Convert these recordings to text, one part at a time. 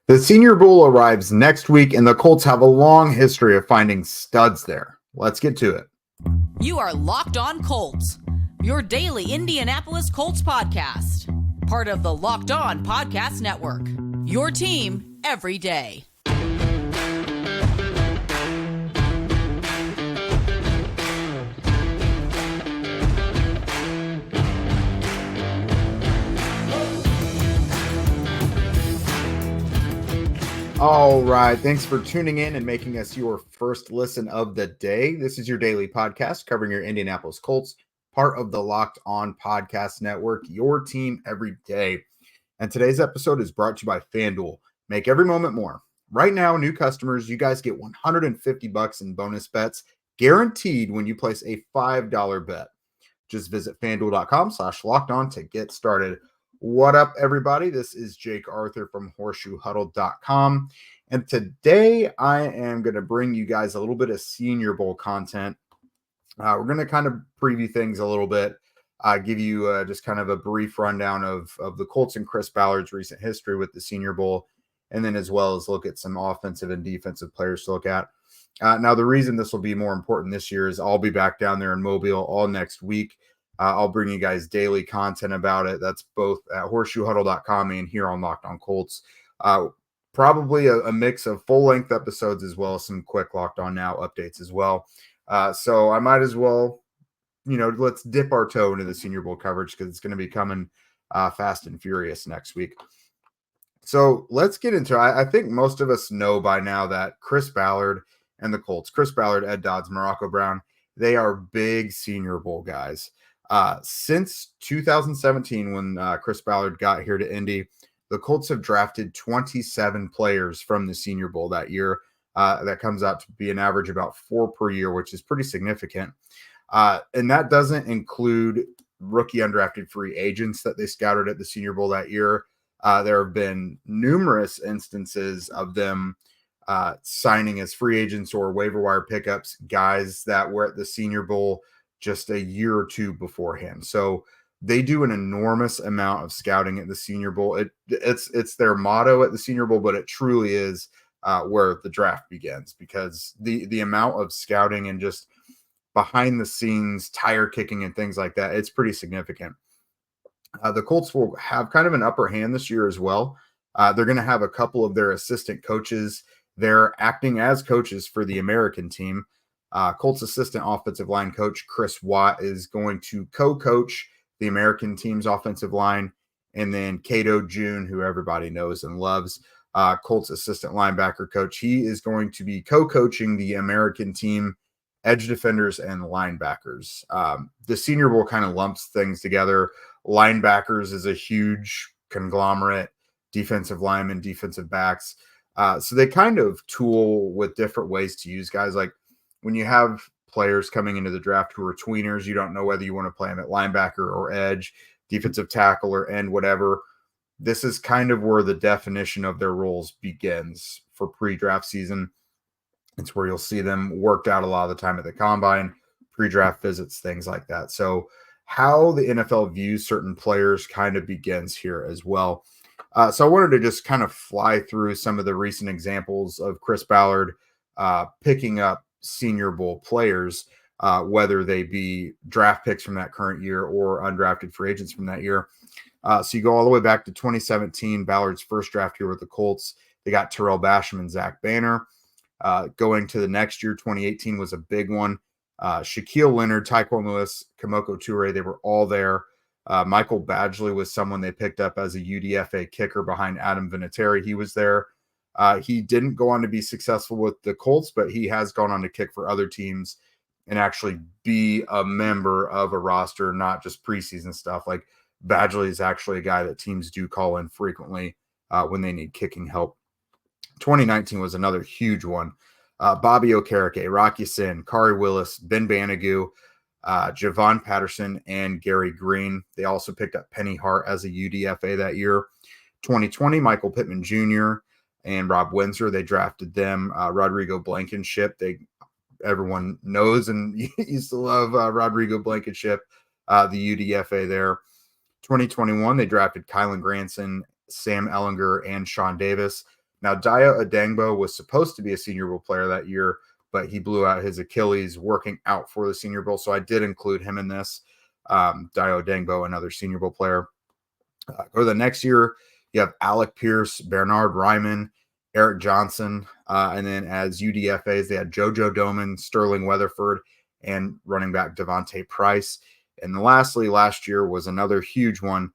The Senior Bowl arrives next week, and the Colts have a long history of finding studs there. Let's get to it. You are Locked On Colts, your daily Indianapolis Colts podcast. Part of the Locked On Podcast Network, your team every day. All right. Thanks for tuning in and making us your first listen of the day. This is your daily podcast covering your Indianapolis Colts, part of the Locked On Podcast Network, your team every day. And today's episode is brought to you by FanDuel. Make every moment more. Right now, new customers, you guys get $150 in bonus bets guaranteed when you place a $5 bet. Just visit FanDuel.com/lockedon to get started. What up, everybody? This is Jake Arthur from horseshoehuddle.com. And today I am going to bring you guys a little bit of Senior Bowl content. We're going to kind of preview things a little bit, give you just kind of a brief rundown of the Colts and Chris Ballard's recent history with the Senior Bowl, and then as well as look at some offensive and defensive players to look at. Now, the reason this will be more important this year is I'll be back down there in Mobile all next week. I'll bring you guys daily content about it. That's both at horseshoehuddle.com and here on Locked On Colts. Probably a mix of full-length episodes as well as some quick Locked On Now updates as well. So I might as well, let's dip our toe into the Senior Bowl coverage because it's going to be coming fast and furious next week. So let's get into it. I think most of us know by now that Chris Ballard and the Colts, Chris Ballard, Ed Dodds, Morocco Brown, they are big Senior Bowl guys. Since 2017, when Chris Ballard got here to Indy, the Colts have drafted 27 players from the Senior Bowl that year. That comes out to be an average about 4 per year, which is pretty significant. And that doesn't include rookie undrafted free agents that they scouted at the Senior Bowl that year. There have been numerous instances of them signing as free agents or waiver wire pickups, guys that were at the Senior Bowl just a year or two beforehand. So they do an enormous amount of scouting at the Senior Bowl. It's their motto at the Senior Bowl, but it truly is where the draft begins, because the amount of scouting and just behind the scenes tire kicking and things like that, it's pretty significant. The Colts will have kind of an upper hand this year as well. They're going to have a couple of their assistant coaches. They're acting as coaches for the American team. Colts assistant offensive line coach Chris Watt is going to co-coach the American team's offensive line. And then Cato June, who everybody knows and loves, Colts assistant linebacker coach, he is going to be co-coaching the American team edge defenders and linebackers. The Senior Bowl kind of lumps things together. Linebackers is a huge conglomerate, defensive linemen, defensive backs. So they kind of tool with different ways to use guys. Like when you have players coming into the draft who are tweeners, you don't know whether you want to play them at linebacker or edge, defensive tackle or end, whatever. This is kind of where the definition of their roles begins for pre-draft season. It's where you'll see them worked out a lot of the time at the combine, pre-draft visits, things like that. So how the NFL views certain players kind of begins here as well. So I wanted to just kind of fly through some of the recent examples of Chris Ballard picking up Senior Bowl players, whether they be draft picks from that current year or undrafted free agents from that year. So you go all the way back to 2017, Ballard's first draft year with the Colts. They got Terrell Basham and Zach Banner. Going to the next year, 2018 was a big one. Shaquille Leonard, Tyquan Lewis, Kamoko Toure, they were all there. Michael Badgley was someone they picked up as a UDFA kicker behind Adam Vinatieri. He was there. He didn't go on to be successful with the Colts, but he has gone on to kick for other teams and actually be a member of a roster, not just preseason stuff. Like Badgley is actually a guy that teams do call in frequently when they need kicking help. 2019 was another huge one. Bobby Okereke, Rocky Sin, Kari Willis, Ben Banigou, Javon Patterson, and Gary Green. They also picked up Penny Hart as a UDFA that year. 2020, Michael Pittman Jr. and Rob Windsor, they drafted them. Rodrigo Blankenship, everyone knows and used to love Rodrigo Blankenship, the UDFA there. 2021, they drafted Kylan Granson, Sam Ellinger, and Sean Davis. Now, Dio Adangbo was supposed to be a Senior Bowl player that year, but he blew out his Achilles working out for the Senior Bowl, so I did include him in this. Dio Adangbo, another Senior Bowl player. Or the next year, you have Alec Pierce, Bernard Ryman, Eric Johnson, and then as UDFAs, they had JoJo Doman, Sterling Weatherford, and running back Devontae Price. And lastly, last year was another huge one.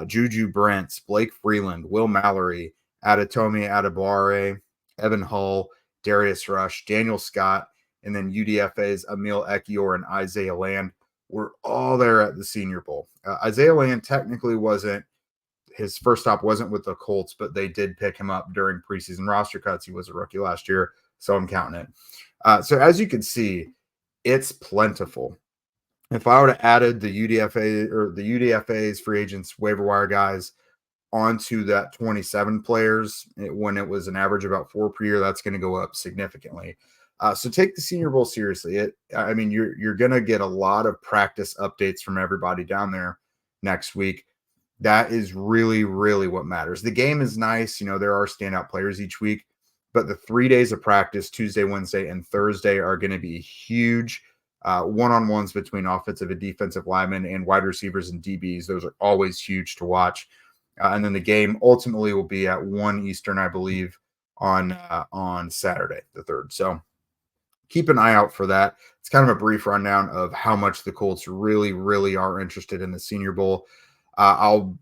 Juju Brents, Blake Freeland, Will Mallory, Adetomi Adebawore, Evan Hull, Darius Rush, Daniel Scott, and then UDFA's Emil Ekiyor and Isaiah Land were all there at the Senior Bowl. Isaiah Land technically his first stop wasn't with the Colts, but they did pick him up during preseason roster cuts. He was a rookie last year, so I'm counting it. So as you can see, it's plentiful. If I would have added the UDFA or the UDFA's free agents, waiver wire guys onto that 27 players, when it was an average about 4 per year, that's going to go up significantly. So take the Senior Bowl seriously. You're going to get a lot of practice updates from everybody down there next week. That is really, really what matters. The game is nice. There are standout players each week, but the 3 days of practice, Tuesday, Wednesday, and Thursday, are going to be huge. One-on-ones between offensive and defensive linemen and wide receivers and DBs. Those are always huge to watch. And then the game ultimately will be at 1 Eastern, I believe, on Saturday, the 3rd. So keep an eye out for that. It's kind of a brief rundown of how much the Colts really, really are interested in the Senior Bowl. I'll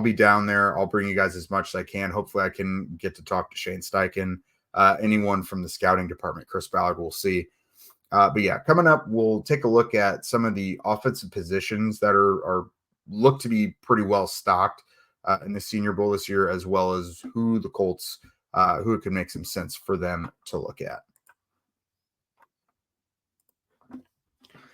be down there. I'll bring you guys as much as I can. Hopefully I can get to talk to Shane Steichen, anyone from the scouting department, Chris Ballard, we'll see. But yeah, coming up, we'll take a look at some of the offensive positions that are look to be pretty well stocked in the Senior Bowl this year, as well as who the Colts, who it could make some sense for them to look at.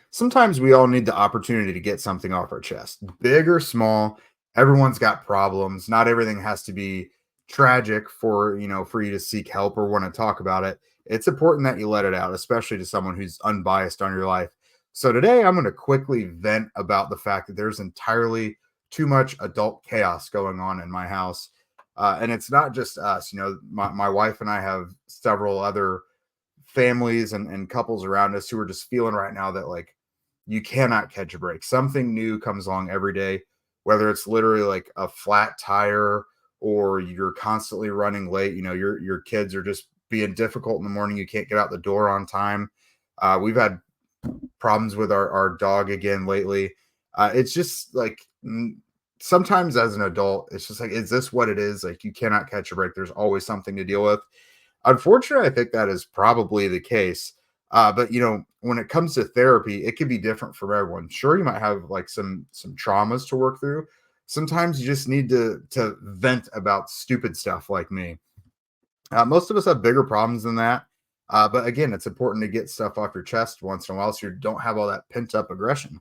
Sometimes we all need the opportunity to get something off our chest, big or small. Everyone's got problems. Not everything has to be tragic for you to seek help or want to talk about it. It's important that you let it out, especially to someone who's unbiased on your life. So today I'm going to quickly vent about the fact that there's entirely too much adult chaos going on in my house. And it's not just us. My wife and I have several other families and couples around us who are just feeling right now that like you cannot catch a break. Something new comes along every day, whether it's literally like a flat tire or you're constantly running late. Your kids are just being difficult in the morning. You can't get out the door on time. We've had problems with our dog again lately. It's just like sometimes as an adult, it's just like, is this what it is? Like you cannot catch a break. There's always something to deal with. Unfortunately, I think that is probably the case. But when it comes to therapy, it can be different for everyone. Sure, you might have like some traumas to work through. Sometimes you just need to vent about stupid stuff like me. Most of us have bigger problems than that. But again, it's important to get stuff off your chest once in a while so you don't have all that pent up aggression.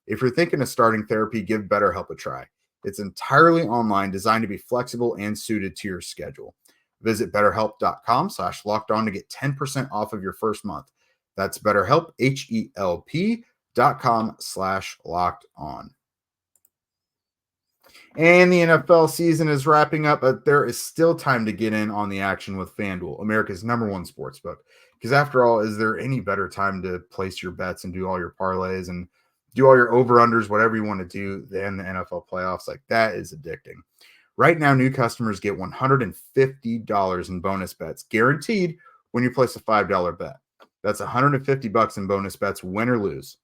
If you're thinking of starting therapy, give BetterHelp a try. It's entirely online, designed to be flexible and suited to your schedule. Visit BetterHelp.com/lockedon to get 10% off of your first month. That's BetterHelp, HELP.com/lockedon. And the NFL season is wrapping up, but there is still time to get in on the action with FanDuel, America's #1 sportsbook. Because after all, is there any better time to place your bets and do all your parlays and do all your over-unders, whatever you want to do, than the NFL playoffs? Like, that is addicting. Right now, new customers get $150 in bonus bets, guaranteed when you place a $5 bet. That's $150 in bonus bets, win or lose.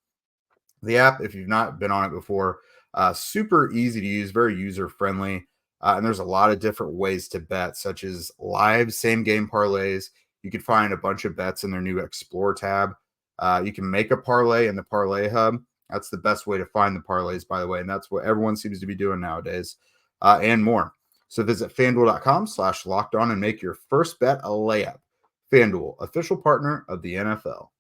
The app, if you've not been on it before, super easy to use, very user-friendly. And there's a lot of different ways to bet, such as live same-game parlays. You can find a bunch of bets in their new Explore tab. You can make a parlay in the Parlay Hub. That's the best way to find the parlays, by the way, and that's what everyone seems to be doing nowadays, and more. So visit FanDuel.com/lockedon and make your first bet a layup. FanDuel, official partner of the NFL.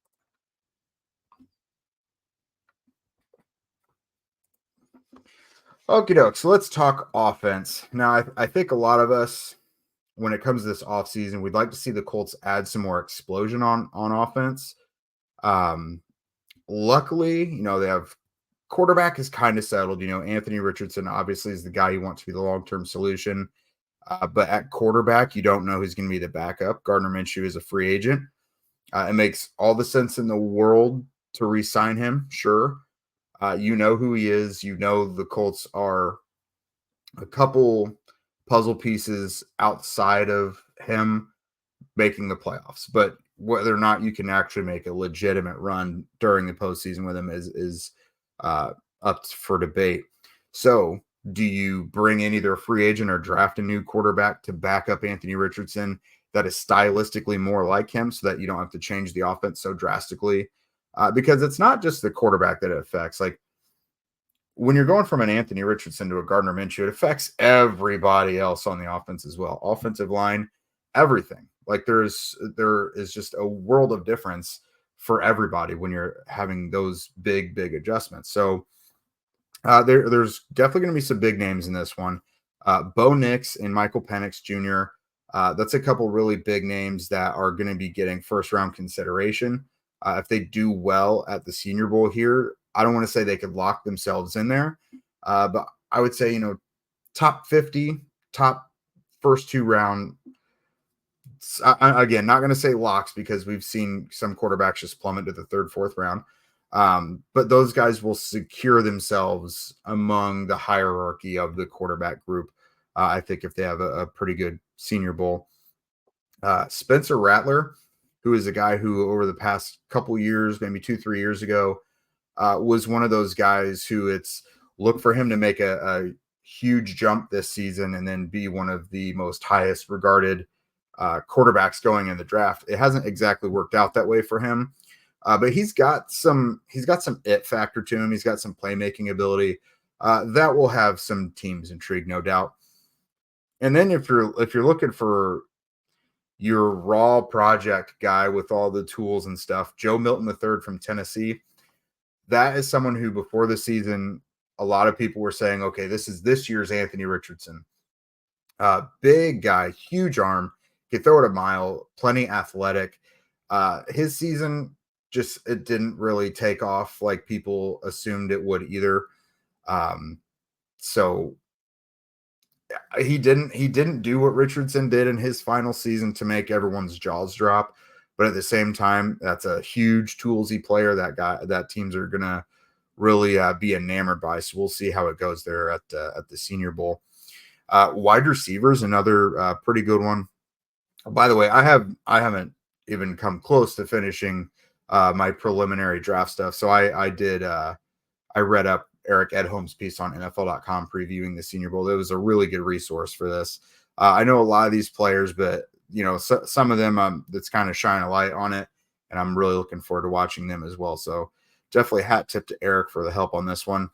Okie doke. So let's talk offense. Now, I think a lot of us, when it comes to this offseason, we'd like to see the Colts add some more explosion on offense. Luckily, they have quarterback is kind of settled. Anthony Richardson obviously is the guy you want to be the long-term solution. But at quarterback, you don't know who's going to be the backup. Gardner Minshew is a free agent. It makes all the sense in the world to re-sign him, sure. You know who he is. You know the Colts are a couple puzzle pieces outside of him making the playoffs. But whether or not you can actually make a legitimate run during the postseason with him is up for debate. So do you bring in either a free agent or draft a new quarterback to back up Anthony Richardson that is stylistically more like him so that you don't have to change the offense so drastically? Because it's not just the quarterback that it affects. Like when you're going from an Anthony Richardson to a Gardner Minshew, it affects everybody else on the offense as well. Offensive line, everything. Like there is just a world of difference for everybody when you're having those big adjustments. So there's definitely going to be some big names in this one. Bo Nix and Michael Penix Jr. That's a couple really big names that are going to be getting first round consideration. If they do well at the Senior Bowl here, I don't want to say they could lock themselves in there, but I would say, top 50, top first 2 round. Again, not going to say locks because we've seen some quarterbacks just plummet to the 3rd, 4th round. But those guys will secure themselves among the hierarchy of the quarterback group. I think if they have a pretty good Senior Bowl. Spencer Rattler, who is a guy who over the past couple years, maybe 2-3 years ago, was one of those guys who it's look for him to make a huge jump this season and then be one of the most highest regarded quarterbacks going in the draft. It hasn't exactly worked out that way for him, but he's got some it factor to him. He's got some playmaking ability that will have some teams intrigued, no doubt. And then if you're looking for your raw project guy with all the tools and stuff, Joe Milton III from Tennessee, that is someone who before the season, a lot of people were saying, okay, this is this year's Anthony Richardson. Big guy, huge arm, could throw it a mile, plenty athletic. His season it didn't really take off like people assumed it would either. So he didn't do what Richardson did in his final season to make everyone's jaws drop. But at the same time, that's a huge toolsy player that teams are going to really be enamored by. So we'll see how it goes there at the Senior Bowl. Wide receivers, another pretty good one. By the way, I haven't even come close to finishing my preliminary draft stuff. So I read up Eric Edholm's piece on NFL.com previewing the Senior Bowl. It was a really good resource for this. I know a lot of these players, but some of them that's kind of shine a light on it, and I'm really looking forward to watching them as well. So definitely hat tip to Eric for the help on this one.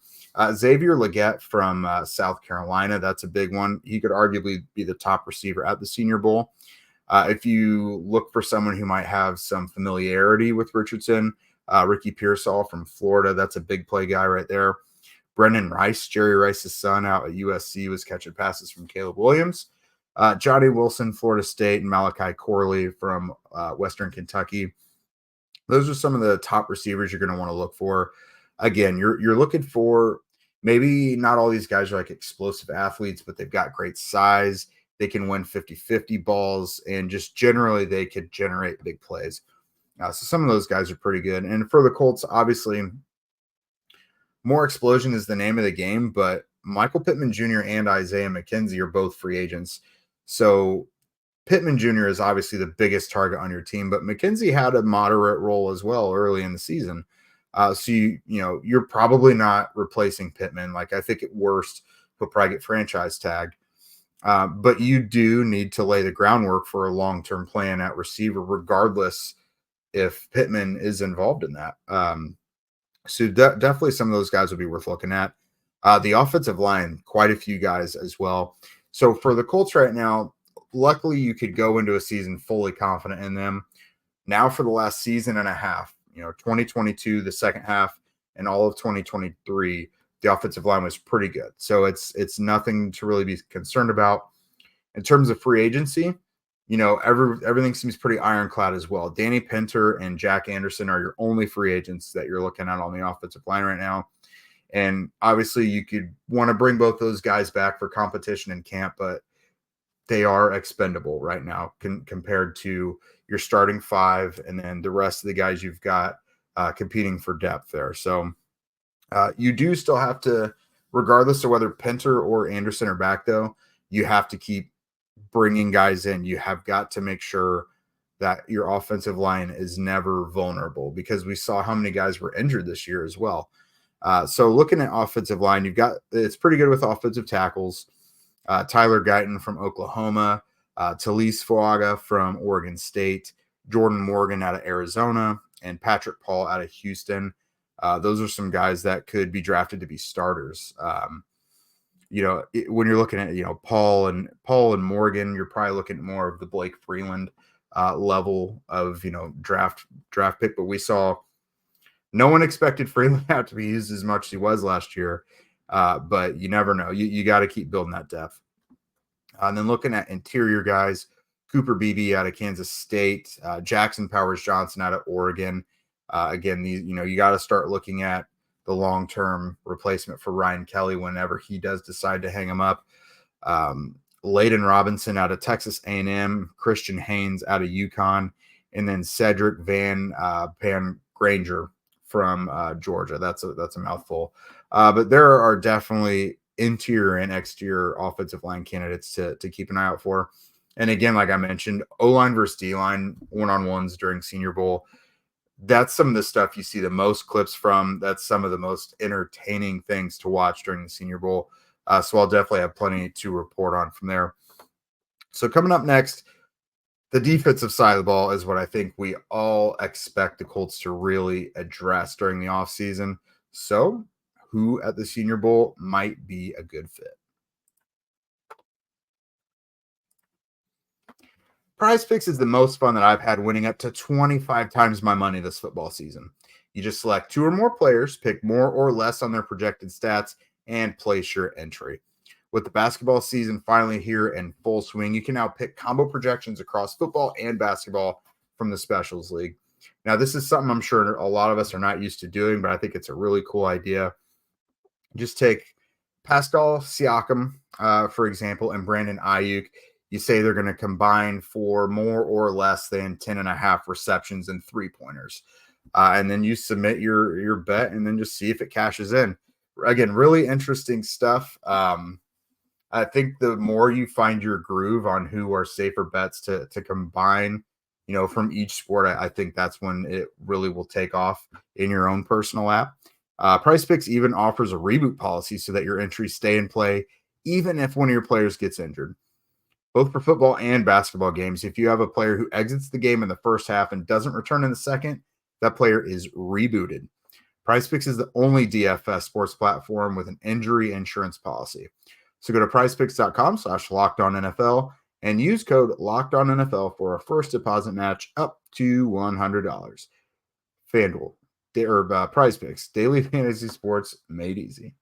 Xavier Legette from South Carolina, that's a big one. He could arguably be the top receiver at the Senior Bowl. If you look for someone who might have some familiarity with Richardson, Ricky Pearsall from Florida, that's a big play guy right there. Brendan Rice, Jerry Rice's son out at USC, was catching passes from Caleb Williams. Johnny Wilson, Florida State, and Malachi Corley from Western Kentucky. Those are some of the top receivers you're going to want to look for. Again, you're looking for maybe not all these guys are like explosive athletes, but they've got great size. They can win 50-50 balls, and just generally they could generate big plays. So some of those guys are pretty good. And for the Colts, obviously, more explosion is the name of the game, but Michael Pittman Jr. and Isaiah McKenzie are both free agents. So Pittman Jr. is obviously the biggest target on your team, but McKenzie had a moderate role as well early in the season. So you're probably not replacing Pittman. Like I think at worst, he'll probably get franchise tagged. But you do need to lay the groundwork for a long-term plan at receiver, regardless if Pittman is involved in that. So definitely some of those guys will be worth looking at. The offensive line, quite a few guys as well. So for the Colts right now, luckily you could go into a season fully confident in them. Now for the last season and a half, 2022, the second half, and all of 2023, the offensive line was pretty good. So it's nothing to really be concerned about. In terms of free agency, everything seems pretty ironclad as well. Danny Pinter and Jack Anderson are your only free agents that you're looking at on the offensive line right now. And obviously you could want to bring both those guys back for competition in camp, but they are expendable right now compared to your starting five and then the rest of the guys you've got competing for depth there. So you do still have to, regardless of whether Pinter or Anderson are back, though, you have to keep bringing guys in. You have got to make sure that your offensive line is never vulnerable, because we saw how many guys were injured this year as well. So looking at offensive line, it's pretty good with offensive tackles. Tyler Guyton from Oklahoma, Talise Fuaga from Oregon State, Jordan Morgan out of Arizona, and Patrick Paul out of Houston. Those are some guys that could be drafted to be starters. When you're looking at, Paul and Morgan, you're probably looking at more of the Blake Freeland level of, draft pick. But we saw no one expected Freeland out to be used as much as he was last year. But you never know. You got to keep building that depth. And then looking at interior guys, Cooper Beebe out of Kansas State, Jackson Powers Johnson out of Oregon. Again, you got to start looking at the long-term replacement for Ryan Kelly whenever he does decide to hang him up. Layden Robinson out of Texas A&M, Christian Haynes out of UConn, and then Cedric Van Granger from Georgia. That's a mouthful. But there are definitely interior and exterior offensive line candidates to keep an eye out for. And again, like I mentioned, O-line versus D-line one-on-ones during Senior Bowl. That's some of the stuff you see the most clips from. That's some of the most entertaining things to watch during the Senior Bowl. So I'll definitely have plenty to report on from there. So coming up next, the defensive side of the ball is what I think we all expect the Colts to really address during the offseason. So who at the Senior Bowl might be a good fit? Prize Picks is the most fun that I've had, winning up to 25 times my money this football season. You just select 2 or more players, pick more or less on their projected stats, and place your entry. With the basketball season finally here in full swing, you can now pick combo projections across football and basketball from the Specials League. Now, this is something I'm sure a lot of us are not used to doing, but I think it's a really cool idea. Just take Pascal Siakam, for example, and Brandon Ayuk. You say they're going to combine for more or less than 10.5 receptions and 3-pointers. And then you submit your bet and then just see if it cashes in. Again, really interesting stuff. I think the more you find your groove on who are safer bets to combine, from each sport, I think that's when it really will take off in your own personal app. Prize Picks even offers a reboot policy so that your entries stay in play, even if one of your players gets injured. Both for football and basketball games, if you have a player who exits the game in the first half and doesn't return in the second, that player is rebooted. Prize Picks is the only DFS sports platform with an injury insurance policy. So go to prizepicks.com/LockedOnNFL and use code LockedOnNFL for a first deposit match up to $100. FanDuel, Prize Picks, daily fantasy sports made easy.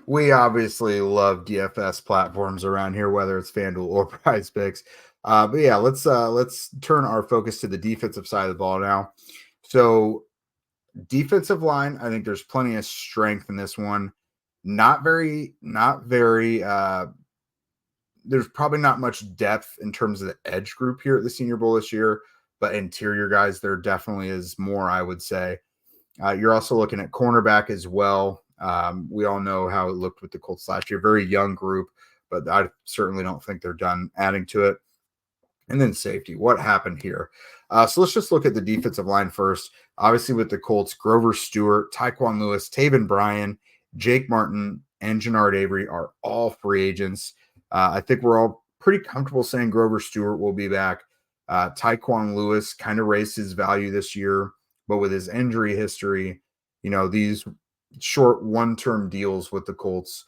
We obviously love DFS platforms around here, whether it's FanDuel or Prize Picks. But yeah, let's turn our focus to the defensive side of the ball now. So defensive line, I think there's plenty of strength in this one. Not very. There's probably not much depth in terms of the edge group here at the Senior Bowl this year, but interior guys, there definitely is more, I would say. You're also looking at cornerback as well. We all know how it looked with the Colts last year. Very young group, but I certainly don't think they're done adding to it. And then safety. What happened here? So let's just look at the defensive line first. Obviously with the Colts, Grover Stewart, Tyquan Lewis, Taven Bryan, Jake Martin, and Jannard Avery are all free agents. I think we're all pretty comfortable saying Grover Stewart will be back. Tyquan Lewis kind of raised his value this year, but with his injury history, these short one-term deals with the Colts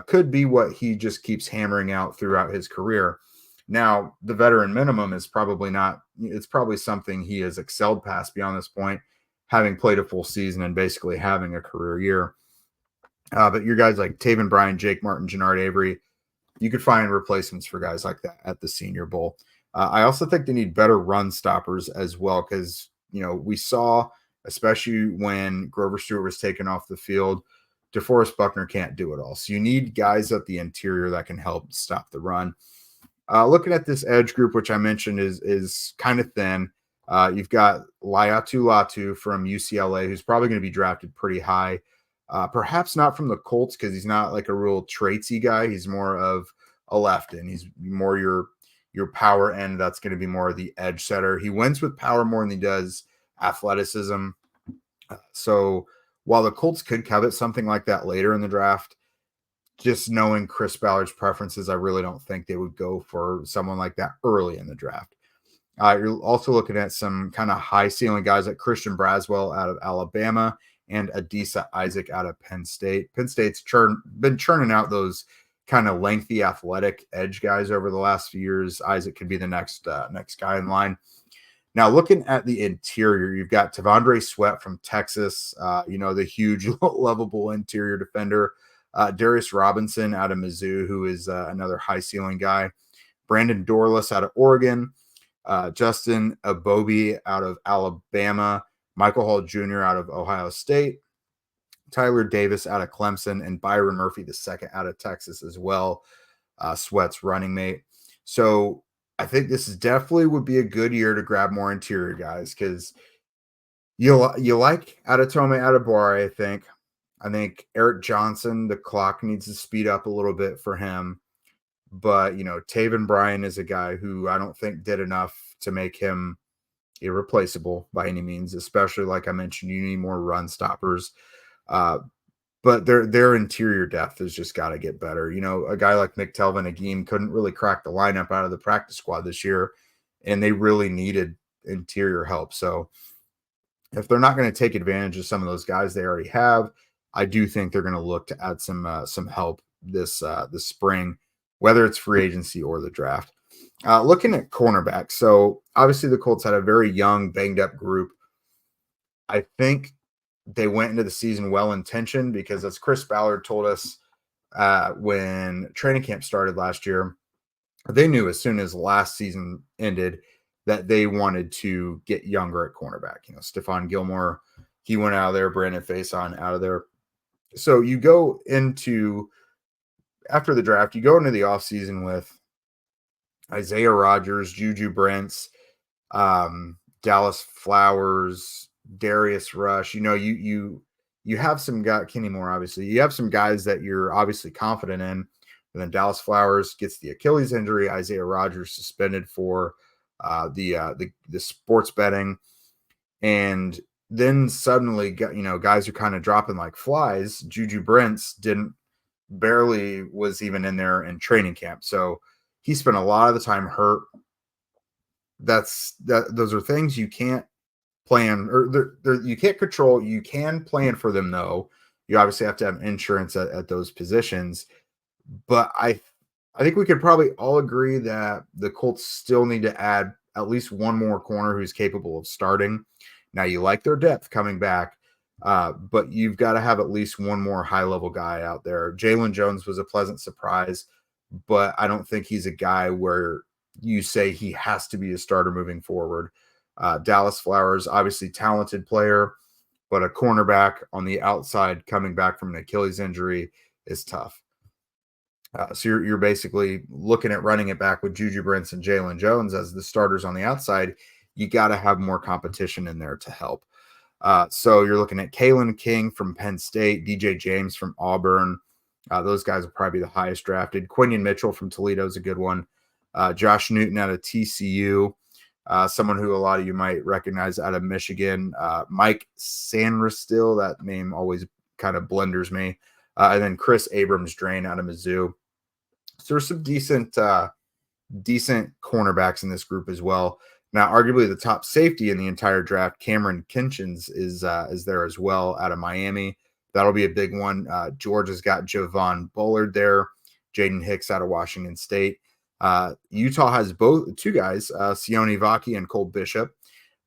could be what he just keeps hammering out throughout his career. Now, the veteran minimum is probably not, it's probably something he has excelled past beyond this point, having played a full season and basically having a career year. But your guys like Taven Bryan, Jake Martin, Jannard Avery, you could find replacements for guys like that at the Senior Bowl. I also think they need better run stoppers as well, because, we saw, especially when Grover Stewart was taken off the field, DeForest Buckner can't do it all. So you need guys at the interior that can help stop the run. Looking at this edge group, which I mentioned is kind of thin. You've got Laiatu Latu from UCLA, who's probably going to be drafted pretty high. Perhaps not from the Colts because he's not like a real traitsy guy. He's more of a left end. He's more your power end. That's going to be more of the edge setter. He wins with power more than he does athleticism. So while the Colts could covet something like that later in the draft, just knowing Chris Ballard's preferences, I really don't think they would go for someone like that early in the draft. You're also looking at some kind of high ceiling guys like Christian Braswell out of Alabama and Adisa Isaac out of Penn State. Penn State's been churning out those kind of lengthy athletic edge guys over the last few years. Isaac could be the next guy in line. Now, looking at the interior, you've got Tavondre Sweat from Texas, the huge lovable interior defender. Darius Robinson out of Mizzou, who is another high ceiling guy. Brandon Dorlus out of Oregon. Justin Abobi out of Alabama. Michael Hall Jr. out of Ohio State. Tyler Davis out of Clemson. And Byron Murphy II out of Texas as well. Sweat's running mate. So I think this is definitely would be a good year to grab more interior guys because you like Adetome Adebawore, I think Eric Johnson, the clock needs to speed up a little bit for him. But, Taven Bryan is a guy who I don't think did enough to make him irreplaceable by any means, especially like I mentioned, you need more run stoppers. But their interior depth has just got to get better. A guy like McTelvin Agim couldn't really crack the lineup out of the practice squad this year, and they really needed interior help. So if they're not going to take advantage of some of those guys they already have, I do think they're going to look to add some help this spring, whether it's free agency or the draft. Looking at cornerbacks, so obviously the Colts had a very young, banged-up group. I think they went into the season well-intentioned because, as Chris Ballard told us when training camp started last year, they knew as soon as last season ended that they wanted to get younger at cornerback. Stephon Gilmore, he went out of there, Brandon Faison out of there. So you go into, after the draft, you go into the offseason with Isaiah Rodgers, Juju Brents, Dallas Flowers, Darius Rush. You have some guys, Kenny Moore, obviously. You have some guys that you're obviously confident in. And then Dallas Flowers gets the Achilles injury. Isaiah Rodgers suspended for the sports betting. And then suddenly, guys are kind of dropping like flies. Juju Brents barely was even in there in training camp. So he spent a lot of the time hurt. Those are things you can't plan, or you can't control. You can plan for them, though. You obviously have to have insurance at those positions. But I think we could probably all agree that the Colts still need to add at least one more corner who's capable of starting. Now, you like their depth coming back, but you've got to have at least one more high-level guy out there. Jalen Jones was a pleasant surprise, but I don't think he's a guy where you say he has to be a starter moving forward. Dallas Flowers, obviously talented player, but a cornerback on the outside coming back from an Achilles injury is tough. So you're basically looking at running it back with Juju Brents and Jalen Jones as the starters on the outside. You got to have more competition in there to help. So you're looking at Kalen King from Penn State, DJ James from Auburn. Those guys will probably be the highest drafted. Quinion Mitchell from Toledo is a good one. Josh Newton out of TCU. Someone who a lot of you might recognize out of Michigan. Mike Sanristil, that name always kind of blenders me. And then Chris Abrams-Drain out of Mizzou. So there's some decent cornerbacks in this group as well. Now, arguably the top safety in the entire draft, Cameron Kinchins, is there as well out of Miami. That'll be a big one. Georgia's got Javon Bullard there. Jaden Hicks out of Washington State. Utah has two guys, Sione Vaki and Cole Bishop.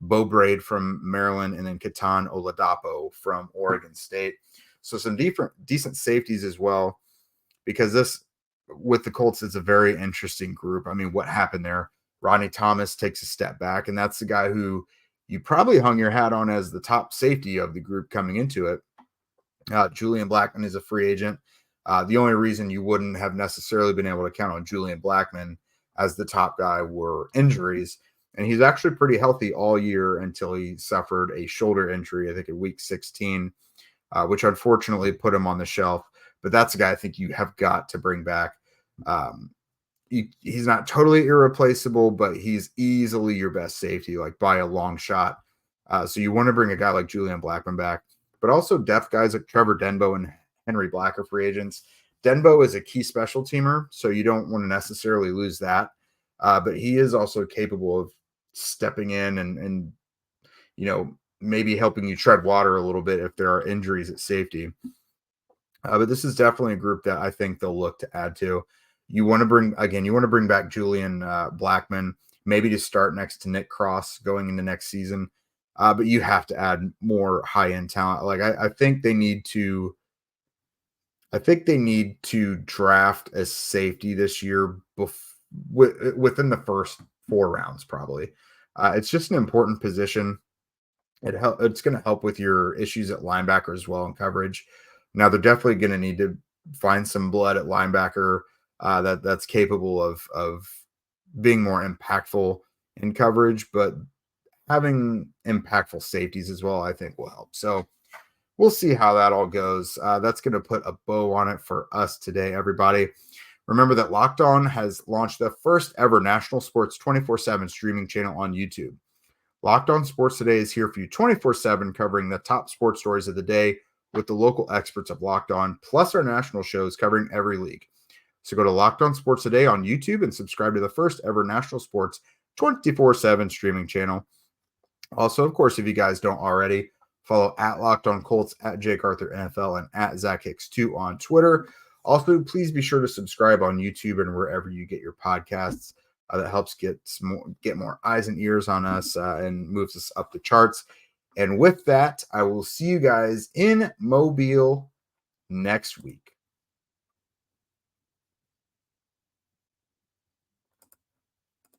Bo Braid from Maryland, and then Katan Oladapo from Oregon State. So some decent safeties as well, because this, with the Colts, is a very interesting group. I mean, what happened there? Rodney Thomas takes a step back, and that's the guy who you probably hung your hat on as the top safety of the group coming into it. Julian Blackmon is a free agent. The only reason you wouldn't have necessarily been able to count on Julian Blackmon as the top guy were injuries. And he's actually pretty healthy all year until he suffered a shoulder injury, I think in week 16, which unfortunately put him on the shelf. But that's a guy I think you have got to bring back. He's not totally irreplaceable, but he's easily your best safety, like by a long shot. So you want to bring a guy like Julian Blackmon back, but also depth guys like Trevor Denbo and Henry Black are free agents. Denbo is a key special teamer, so you don't want to necessarily lose that. But he is also capable of stepping in and maybe helping you tread water a little bit if there are injuries at safety. But this is definitely a group that I think they'll look to add to. You want to bring back Julian Blackmon, maybe to start next to Nick Cross going into next season. But you have to add more high-end talent. Like I think they need to draft a safety this year within the first 4 rounds, probably. It's just an important position. It's going to help with your issues at linebacker as well in coverage. Now they're definitely going to need to find some blood at linebacker that's capable of being more impactful in coverage, but having impactful safeties as well, I think will help. So we'll see how that all goes. That's going to put a bow on it for us today, everybody. Remember that Locked On has launched the first ever national sports 24/7 streaming channel on YouTube. Locked On Sports Today is here for you 24/7, covering the top sports stories of the day with the local experts of Locked On, plus our national shows covering every league. So go to Locked On Sports Today on YouTube and subscribe to the first ever national sports 24/7 streaming channel. Also, of course, if you guys don't already, follow at Locked On Colts, at Jake Arthur NFL, and at Zach Hicks 2 on Twitter. Also, please be sure to subscribe on YouTube and wherever you get your podcasts. That helps get more eyes and ears on us and moves us up the charts. And with that, I will see you guys in Mobile next week.